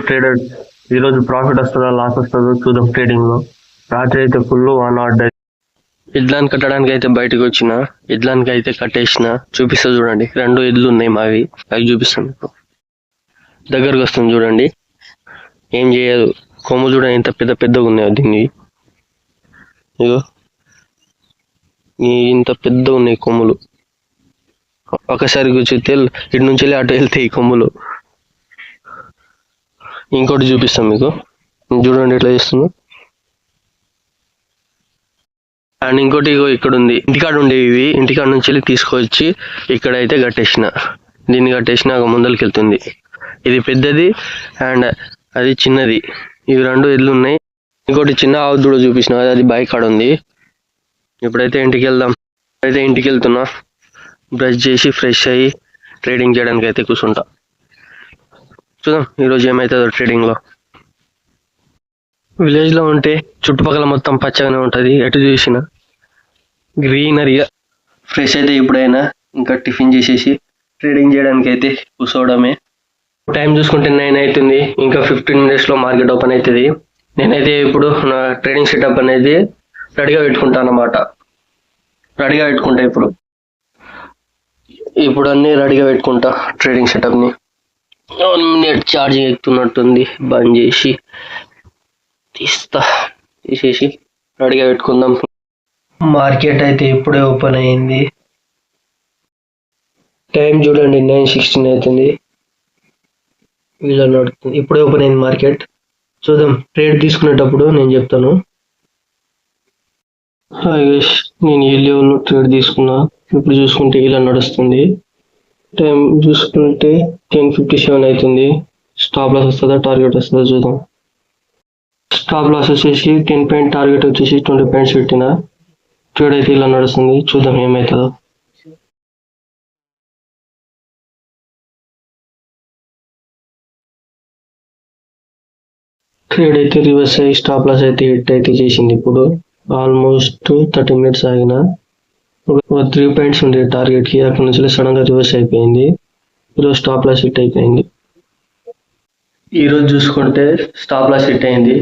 Trader ఈరోజు profit వస్తుందా loss వస్తుందో చూద్దాం ట్రేడింగ్ లో. రాత్రి అయితే ఫుల్ 1 hour ఎడ్లాన్ని కట్టడానికి అయితే బయటకు వచ్చిన, ఎడ్లానికి అయితే కట్టేసిన. చూపిస్తా చూడండి, 2 ఎడ్లు ఉన్నాయి మావి, అవి చూపిస్తాను మీకు. దగ్గరకు వస్తుంది చూడండి, ఏం చేయదు. కొమ్ము చూడండి ఎంత పెద్ద పెద్దగా ఉన్నాయో దీన్ని. ఇగో ఇంత పెద్ద ఉన్నాయి కొమ్ములు. ఒకసారి కూర్చొస్తే ఇటు నుంచి వెళ్ళి అటు వెళ్తాయి కొమ్ములు. ఇంకోటి చూపిస్తాం మీకు, చూడండి ఎట్లా చేస్తుందో. అండ్ ఇంకోటి ఇక్కడ ఉంది, ఇంటికాడ ఉండేవి ఇవి. ఇంటికాడ నుంచి వెళ్ళి తీసుకొచ్చి ఇక్కడైతే కట్టేసిన. దీన్ని కట్టేసిన ముందరికి వెళ్తుంది. ఇది పెద్దది అండ్ అది చిన్నది. ఇవి 2 ఎడ్లు ఉన్నాయి. ఇంకోటి చిన్న ఆవు దూడ చూపించిన, అది బైక్ కాడ ఉంది. ఇప్పుడైతే ఇంటికి వెళ్దాం. అయితే ఇంటికి వెళ్తున్నా, బ్రష్ చేసి ఫ్రెష్ అయ్యి ట్రేడింగ్ చేయడానికి అయితే కూర్చుంటా. చూద్దాం ఈరోజు ఏమవుతుందో ట్రేడింగ్లో. విలేజ్లో ఉంటే చుట్టుపక్కల మొత్తం పచ్చగానే ఉంటుంది, ఎటు చూసిన గ్రీనరీగా. ఫ్రెష్ అయితే ఇప్పుడైనా ఇంకా టిఫిన్ చేసేసి ట్రేడింగ్ చేయడానికి అయితే కూర్చోవడమే. టైం చూసుకుంటే 9 అవుతుంది, ఇంకా 15 minutesలో మార్కెట్ ఓపెన్ అవుతుంది. నేనైతే ఇప్పుడు నా ట్రేడింగ్ సెటప్ అనేది రెడీగా పెట్టుకుంటాను అన్నమాట. రెడీగా పెట్టుకుంటా ఇప్పుడు అన్నీ రెడీగా పెట్టుకుంటా ట్రేడింగ్ సెటప్ని. నెట్ ఛార్జింగ్ ఎక్కుతున్నట్టుంది, బంద్ చేసి తీసేసి రెడీగా పెట్టుకుందాం. మార్కెట్ అయితే ఇప్పుడే ఓపెన్ అయింది. టైం చూడండి 9:16 అవుతుంది. వీళ్ళు నడుతుంది, ఇప్పుడే ఓపెన్ అయింది మార్కెట్. చూద్దాం, ట్రేడ్ తీసుకునేటప్పుడు నేను చెప్తాను. నేను ఈ లెవెల్లో ట్రేడ్ తీసుకున్నా. ఇప్పుడు చూసుకుంటే ఇలా నడుస్తుంది. టైం చూసుకుంటే 10:57 అవుతుంది. స్టాప్ లాస్ వస్తుందా టార్గెట్ వస్తుందా చూద్దాం. స్టాప్ లాస్ వచ్చేసి 10 పాయింట్, టార్గెట్ వచ్చేసి 20 పాయింట్స్ పెట్టిన. ట్రేడ్ అయితే ఇలా నడుస్తుంది, చూద్దాం ఏమవుతుందో. ట్రేడ్ అయితే రివర్స్ అయ్యి స్టాప్ లాస్ అయితే హిట్ అయితే చేసింది. ఇప్పుడు ఆల్మోస్ట్ 30 minutes ఆగిన. 3 పాయింట్స్ ఉండే టార్గెట్ కి, అక్కడ నుంచి సడన్ గా రివర్స్ అయిపోయింది. ఈరోజు స్టాప్ లాస్ హిట్ అయిపోయింది. ఈరోజు చూసుకుంటే స్టాప్ లాస్ హిట్ అయింది.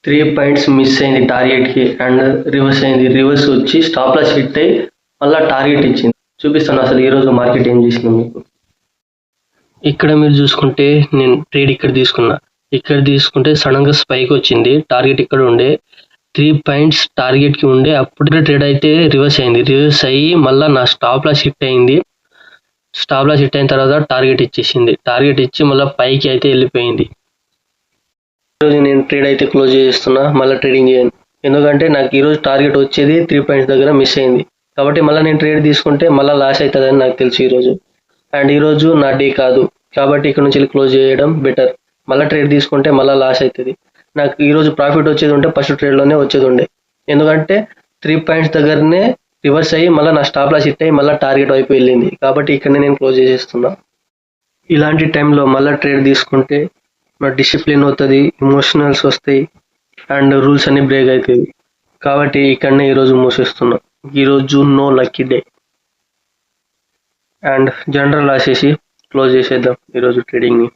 3 పాయింట్స్ మిస్ అయింది టార్గెట్ కి అండ్ రివర్స్ అయింది. రివర్స్ వచ్చి స్టాప్ లాస్ హిట్ అయ్యి మళ్ళీ టార్గెట్ ఇచ్చింది. చూపిస్తాను అసలు ఈరోజు మార్కెట్ ఏం చేసింది మీకు. ఇక్కడ మీరు చూసుకుంటే నేను ట్రేడ్ ఇక్కడ తీసుకున్నా. ఇక్కడ తీసుకుంటే సడన్ గా స్పైక్ వచ్చింది. టార్గెట్ ఇక్కడ ఉండే 3 పాయింట్స్ టార్గెట్ కి ఉండే. అప్పుడు ట్రేడ్ అయితే రివర్స్ అయింది. రివర్స్ అయ్యి మళ్ళీ నా స్టాప్ లాస్ హిట్ అయింది. స్టాప్ లాస్ హిట్ అయిన తర్వాత టార్గెట్ ఇచ్చేసింది. టార్గెట్ ఇచ్చి మళ్ళీ పైకి అయితే వెళ్ళిపోయింది. ఈరోజు నేను ట్రేడ్ అయితే క్లోజ్ చేస్తున్నా, మళ్ళీ ట్రేడింగ్ చేయను. ఎందుకంటే నాకు ఈరోజు టార్గెట్ వచ్చేది 3 పాయింట్స్ దగ్గర మిస్ అయింది. కాబట్టి మళ్ళీ నేను ట్రేడ్ తీసుకుంటే మళ్ళీ లాస్ అవుతుందని నాకు తెలుసు ఈరోజు. అండ్ ఈరోజు నా డే కాదు, కాబట్టి ఇక్కడ నుంచి వెళ్ళి క్లోజ్ చేయడం బెటర్. మళ్ళీ ట్రేడ్ తీసుకుంటే మళ్ళీ లాస్ అవుతుంది. నాకు ఈరోజు ప్రాఫిట్ వచ్చేది ఉంటే ఫస్ట్ ట్రేడ్లోనే వచ్చేది ఉండే. ఎందుకంటే 3 పాయింట్స్ దగ్గరనే రివర్స్ అయ్యి మళ్ళీ నా స్టాప్ లాస్ హిట్ అయ్యి మళ్ళీ టార్గెట్ వైపు వెళ్ళింది. కాబట్టి ఇక్కడనే నేను క్లోజ్ చేసేస్తున్నా. ఇలాంటి టైంలో మళ్ళీ ట్రేడ్ తీసుకుంటే నా డిసిప్లిన్ అవుతుంది, ఎమోషనల్స్ వస్తాయి అండ్ రూల్స్ అన్ని బ్రేక్ అవుతాయి. కాబట్టి ఇక్కడనే ఈరోజు మూసేస్తున్నా. ఈరోజు no lucky day and journal రాసేసి క్లోజ్ చేసేద్దాం ఈరోజు ట్రేడింగ్ని.